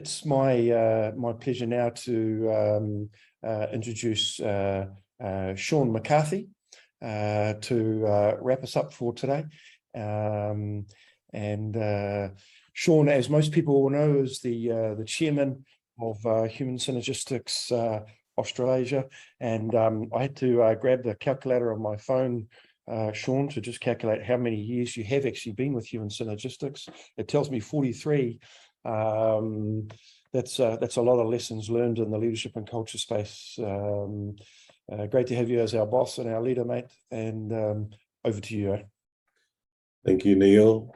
It's my pleasure now to introduce Shaun McCarthy to wrap us up for today. Shaun, as most people will know, is the chairman of Human Synergistics Australasia, and I had to grab the calculator on my phone, Shaun, to just calculate how many years you have actually been with Human Synergistics. It tells me 43. That's a lot of lessons learned in the leadership and culture space. Great to have you as our boss and our leader, mate, and over to you. Thank you, Neil.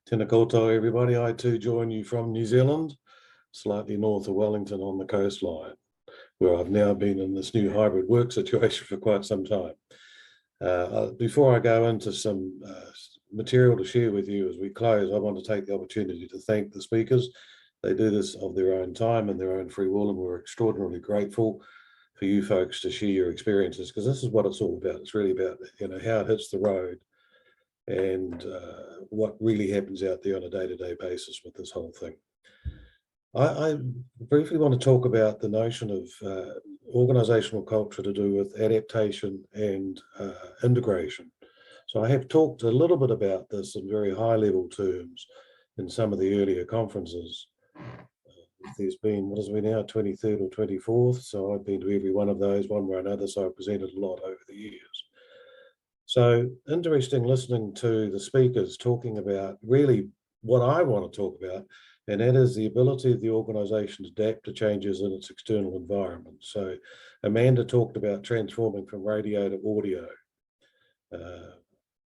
Tēnā koutou, everybody. I too join you from New Zealand, slightly north of Wellington on the coastline, where I've now been in this new hybrid work situation for quite some time. Before I go into some material to share with you as we close, I want to take the opportunity to thank the speakers. They do this of their own time and their own free will, and we're extraordinarily grateful for you folks to share your experiences, because this is what it's all about. It's really about, how it hits the road and what really happens out there on a day-to-day basis with this whole thing. I briefly want to talk about the notion of organisational culture to do with adaptation and integration. So I have talked a little bit about this in very high-level terms in some of the earlier conferences. There's been, what is it now, 23rd or 24th, so I've been to every one of those, one way or another, so I've presented a lot over the years. So interesting listening to the speakers talking about really what I want to talk about, and that is the ability of the organisation to adapt to changes in its external environment. So Amanda talked about transforming from radio to audio.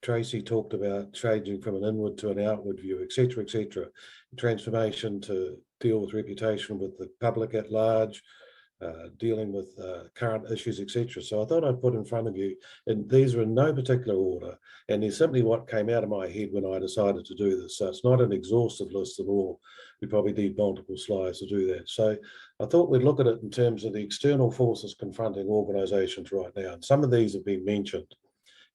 Tracy talked about changing from an inward to an outward view, etc., etc. Transformation to deal with reputation with the public at large, dealing with current issues, etc. So I thought I'd put in front of you, and these are in no particular order, and they're simply what came out of my head when I decided to do this. So it's not an exhaustive list at all. We probably need multiple slides to do that. So I thought we'd look at it in terms of the external forces confronting organisations right now. And some of these have been mentioned.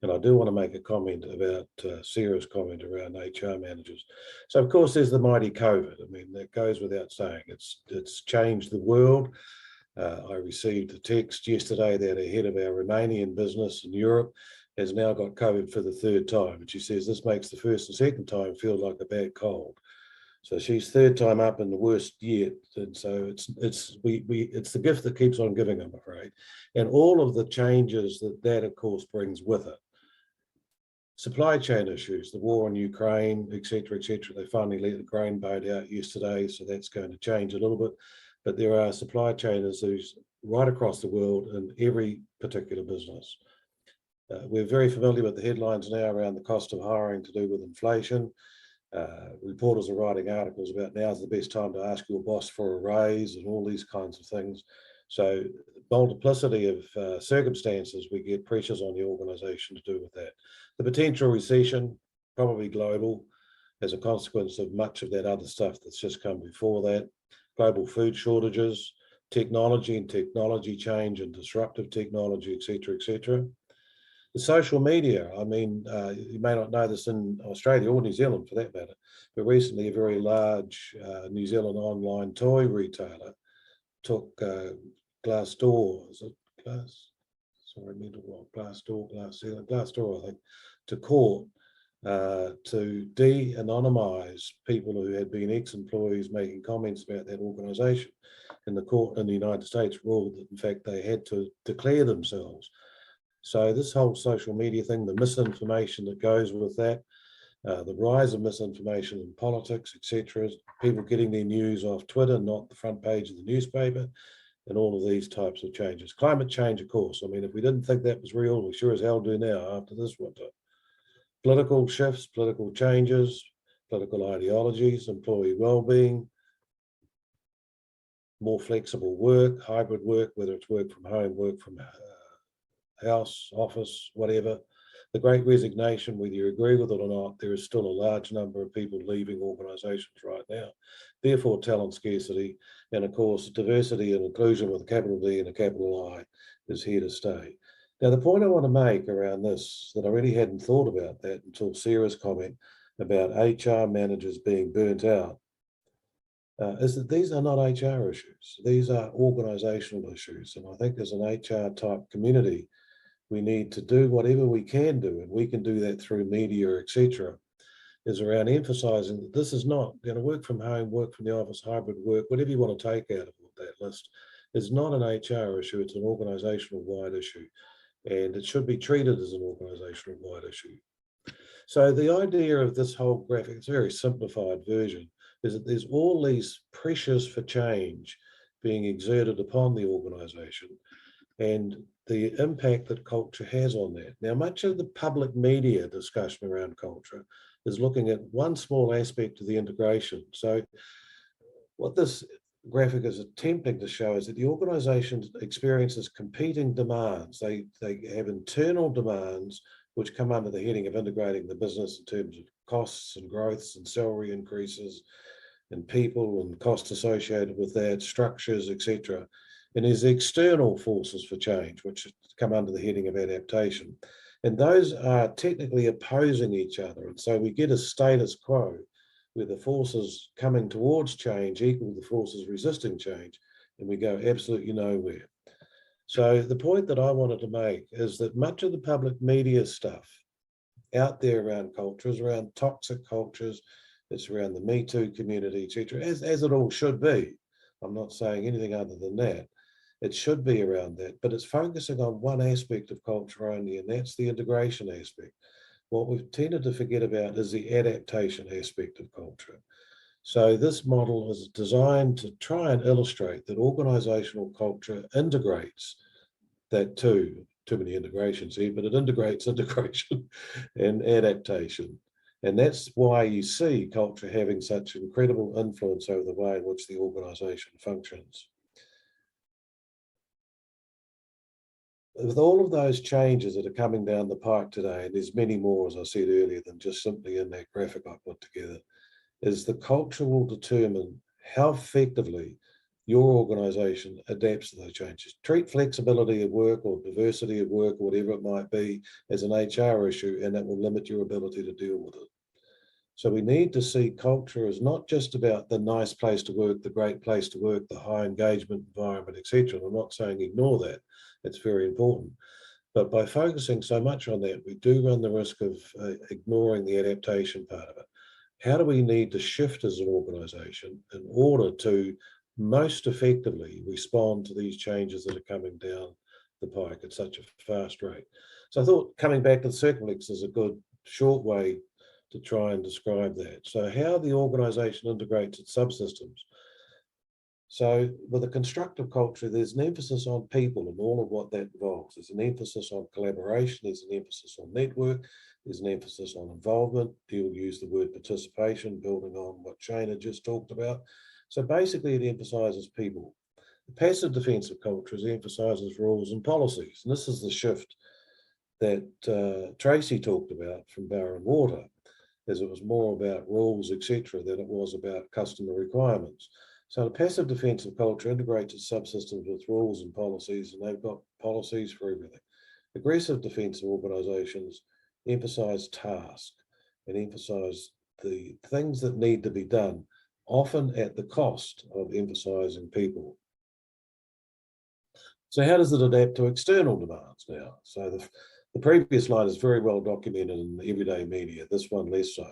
And I do want to make a comment about Sarah's comment around HR managers. So of course there's the mighty COVID. I mean, that goes without saying. It's changed the world. I received a text yesterday that a head of our Romanian business in Europe has now got COVID for the third time. And she says this makes the first and second time feel like a bad cold. So she's third time up and the worst yet. And so it's the gift that keeps on giving, I'm afraid. And all of the changes that of course brings with it. Supply chain issues, the war in Ukraine, etc., etc. They finally let the grain boat out yesterday, so that's going to change a little bit. But there are supply chain issues right across the world in every particular business. We're very familiar with the headlines now around the cost of hiring to do with inflation. Reporters are writing articles about now's the best time to ask your boss for a raise and all these kinds of things. So multiplicity of circumstances, we get pressures on the organisation to do with that. The potential recession, probably global, as a consequence of much of that other stuff that's just come before that. Global food shortages, technology and technology change and disruptive technology, etc., etc. The social media, I mean, you may not know this in Australia or New Zealand for that matter, but recently a very large New Zealand online toy retailer took Glassdoor, is it Glass? Sorry, mental block, Glassdoor, I think, to court to de-anonymise people who had been ex-employees making comments about that organisation. And the court in the United States ruled that, in fact, they had to declare themselves. So this whole social media thing, the misinformation that goes with that, the rise of misinformation in politics, etc., people getting their news off Twitter, not the front page of the newspaper, and all of these types of changes. Climate change, of course. I mean, if we didn't think that was real, we sure as hell do now after this winter. Political shifts, political changes, political ideologies, employee well-being, more flexible work, hybrid work, whether it's work from home, work from house, office, whatever. The great resignation, whether you agree with it or not, there is still a large number of people leaving organisations right now. Therefore, talent scarcity, and of course, diversity and inclusion with a capital D and a capital I is here to stay. Now, the point I want to make around this, that I really hadn't thought about that until Sarah's comment about HR managers being burnt out. is that these are not HR issues. These are organisational issues. And I think as an HR type community, we need to do whatever we can do, and we can do that through media, etc., is around emphasising that this is not work from home, work from the office, hybrid work, whatever you want to take out of that list, is not an HR issue, it's an organisational wide issue. And it should be treated as an organisational wide issue. So the idea of this whole graphic, it's a very simplified version, is that there's all these pressures for change being exerted upon the organisation and the impact that culture has on that. Now, much of the public media discussion around culture is looking at one small aspect of the integration. So what this graphic is attempting to show is that the organisation experiences competing demands. They have internal demands which come under the heading of integrating the business in terms of costs and growths and salary increases and people and costs associated with that, structures, etc. And there's external forces for change, which come under the heading of adaptation. And those are technically opposing each other. And so we get a status quo where the forces coming towards change equal the forces resisting change, and we go absolutely nowhere. So the point that I wanted to make is that much of the public media stuff out there around culture is around toxic cultures, it's around the Me Too community, etc., as it all should be. I'm not saying anything other than that. It should be around that, but it's focusing on one aspect of culture only, and that's the integration aspect. What we've tended to forget about is the adaptation aspect of culture. So this model is designed to try and illustrate that organisational culture integrates that too many integrations here, but it integrates integration and adaptation. And that's why you see culture having such incredible influence over the way in which the organisation functions. With all of those changes that are coming down the pike today, and there's many more, as I said earlier, than just simply in that graphic I put together, is the culture will determine how effectively your organisation adapts to those changes. Treat flexibility of work or diversity of work or whatever it might be as an HR issue, and that will limit your ability to deal with it. So we need to see culture as not just about the nice place to work, the great place to work, the high engagement environment, etc. I'm not saying ignore that. It's very important. But by focusing so much on that, we do run the risk of ignoring the adaptation part of it. How do we need to shift as an organisation in order to most effectively respond to these changes that are coming down the pike at such a fast rate? So I thought coming back to the circumflex is a good short way to try and describe that. So how the organisation integrates its subsystems. So with a constructive culture, there's an emphasis on people and all of what that involves. There's an emphasis on collaboration, there's an emphasis on network, there's an emphasis on involvement. He'll use the word participation, building on what Shane had just talked about. So basically it emphasises people. The passive defensive culture emphasises rules and policies. And this is the shift that Tracy talked about from Bar and Water, as it was more about rules, etc., than it was about customer requirements. So the passive defensive culture integrates its subsystems with rules and policies, and they've got policies for everything. Aggressive defensive organisations emphasise task and emphasise the things that need to be done, often at the cost of emphasising people. So how does it adapt to external demands now? So the previous line is very well documented in everyday media, this one less so.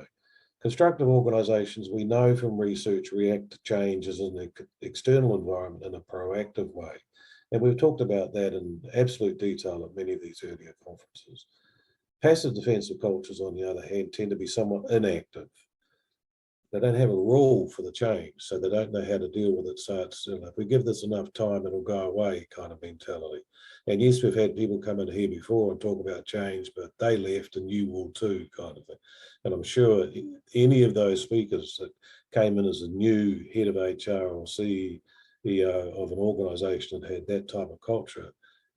Constructive organisations, we know from research, react to changes in the external environment in a proactive way. And we've talked about that in absolute detail at many of these earlier conferences. Passive defensive cultures, on the other hand, tend to be somewhat inactive. They don't have a rule for the change, so they don't know how to deal with it. So it's, if we give this enough time, it'll go away kind of mentality. And yes, we've had people come in here before and talk about change, but they left and you will too, kind of thing. And I'm sure any of those speakers that came in as a new head of HR or CEO of an organisation that had that type of culture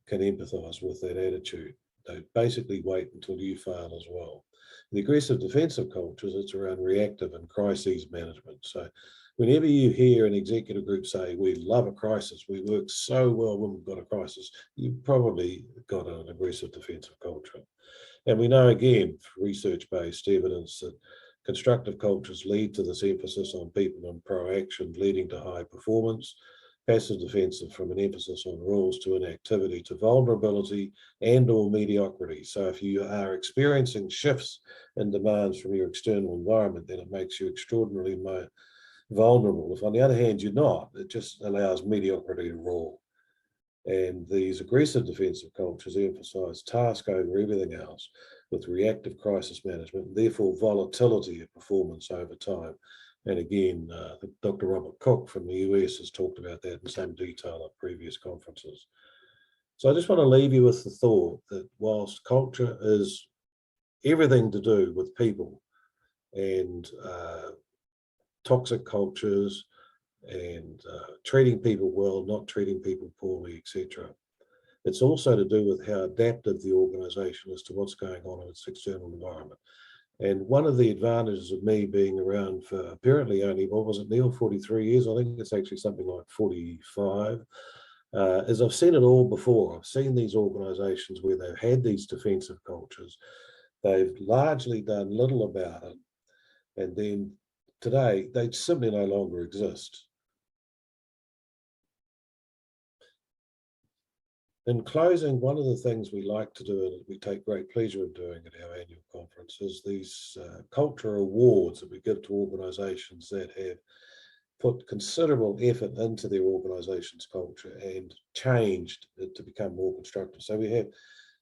can empathise with that attitude. They basically wait until you fail as well. The aggressive defensive cultures, it's around reactive and crises management. So whenever you hear an executive group say, we love a crisis, we work so well when we've got a crisis, you've probably got an aggressive defensive culture. And we know, again, research-based evidence that Constructive cultures lead to this emphasis on people and proaction, leading to high performance. Passive defensive from an emphasis on rules to inactivity to vulnerability and or mediocrity. So if you are experiencing shifts in demands from your external environment, then it makes you extraordinarily vulnerable. If on the other hand you're not, it just allows mediocrity to rule. And these aggressive defensive cultures emphasize task over everything else with reactive crisis management, and therefore volatility of performance over time. And again, Dr. Robert Cook from the US has talked about that in some detail at previous conferences. So I just want to leave you with the thought that whilst culture is everything to do with people and toxic cultures and treating people well, not treating people poorly, etc. It's also to do with how adaptive the organisation is to what's going on in its external environment. And one of the advantages of me being around for apparently only, what was it, Neil, 43 years? I think it's actually something like 45, is I've seen it all before. I've seen these organisations where they've had these defensive cultures. They've largely done little about it. And then today, they simply no longer exist. In closing, one of the things we like to do, and we take great pleasure in doing at our annual conference, is these culture awards that we give to organisations that have put considerable effort into their organisation's culture and changed it to become more constructive. So we have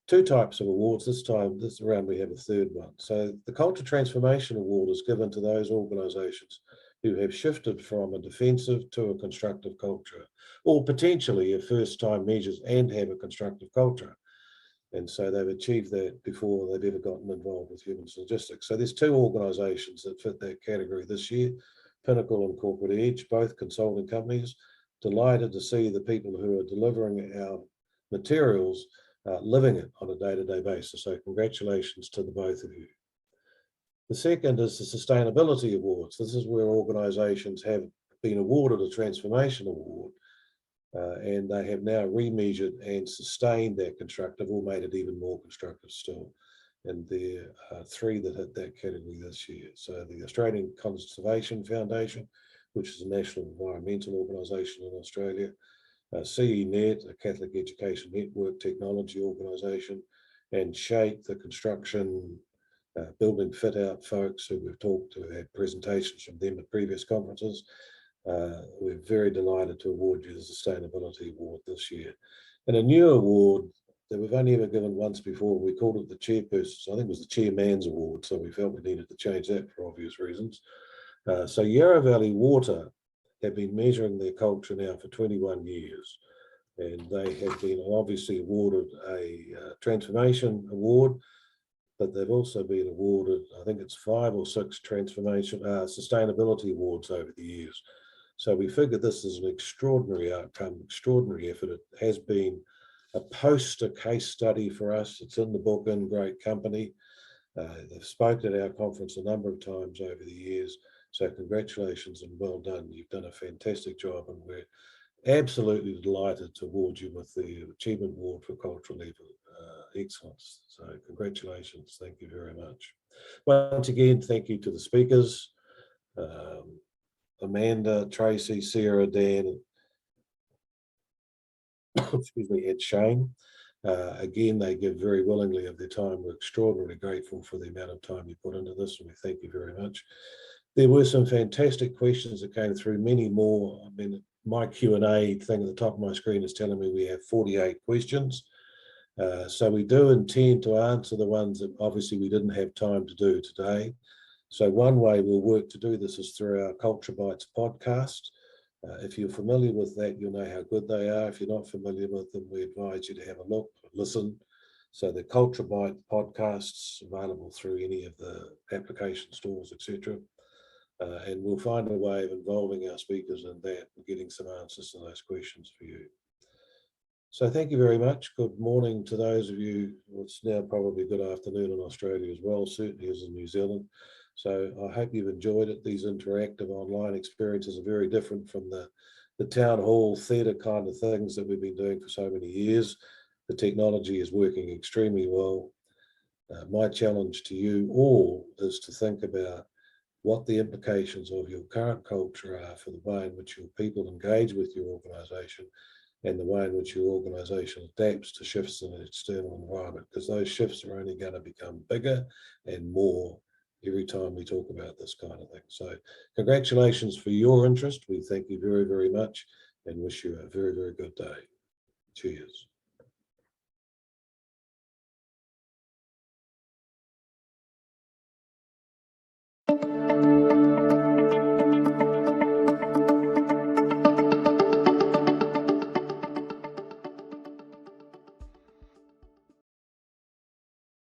two types of awards. This round we have a third one. So the Culture Transformation Award is given to those organisations who have shifted from a defensive to a constructive culture, or potentially a first-time measures and have a constructive culture. And so they've achieved that before they've ever gotten involved with human synergistics. So there's two organisations that fit that category this year, Pinnacle and Corporate Edge, both consulting companies. Delighted to see the people who are delivering our materials living it on a day-to-day basis. So congratulations to the both of you. The second is the Sustainability Awards. This is where organisations have been awarded a transformation award and they have now remeasured and sustained that constructive or made it even more constructive still. And there are three that hit that category this year. So the Australian Conservation Foundation, which is a national environmental organisation in Australia, CENet, a Catholic Education Network technology organisation, and SHAPE, the construction building fit out folks who we've talked to, had presentations from them at previous conferences. We're very delighted to award you the Sustainability Award this year. And a new award that we've only ever given once before, we called it the Chairperson's, I think it was the Chairman's Award, so we felt we needed to change that for obvious reasons. So Yarra Valley Water have been measuring their culture now for 21 years. And they have been obviously awarded a transformation award, but they've also been awarded, I think it's 5 or 6 sustainability awards over the years. So we figured this is an extraordinary outcome, extraordinary effort. It has been a poster case study for us. It's in the book, In Great Company. They've spoken at our conference a number of times over the years. So congratulations and well done. You've done a fantastic job, and we're absolutely delighted to award you with the Achievement Award for Cultural Excellence. So congratulations. Thank you very much. Once again, thank you to the speakers, Amanda, Tracy, Sarah, Dan, excuse me, Ed, Shane. Again, they give very willingly of their time. We're extraordinarily grateful for the amount of time you put into this, and we thank you very much. There were some fantastic questions that came through, many more. I mean, my Q&A thing at the top of my screen is telling me we have 48 questions. So we do intend to answer the ones that obviously we didn't have time to do today. So one way we'll work to do this is through our Culture Bites podcast. If you're familiar with that, you'll know how good they are. If you're not familiar with them, we advise you to have a look, listen. So the Culture Bite podcasts available through any of the application stores, etc. And we'll find a way of involving our speakers in that and getting some answers to those questions for you. So thank you very much. Good morning to those of you. Well, it's now probably good afternoon in Australia as well, certainly as in New Zealand. So I hope you've enjoyed it. These interactive online experiences are very different from the town hall theatre kind of things that we've been doing for so many years. The technology is working extremely well. My challenge to you all is to think about what the implications of your current culture are for the way in which your people engage with your organisation and the way in which your organisation adapts to shifts in the external environment, because those shifts are only going to become bigger and more every time we talk about this kind of thing. So congratulations for your interest. We thank you very, very much and wish you a very, very good day. Cheers.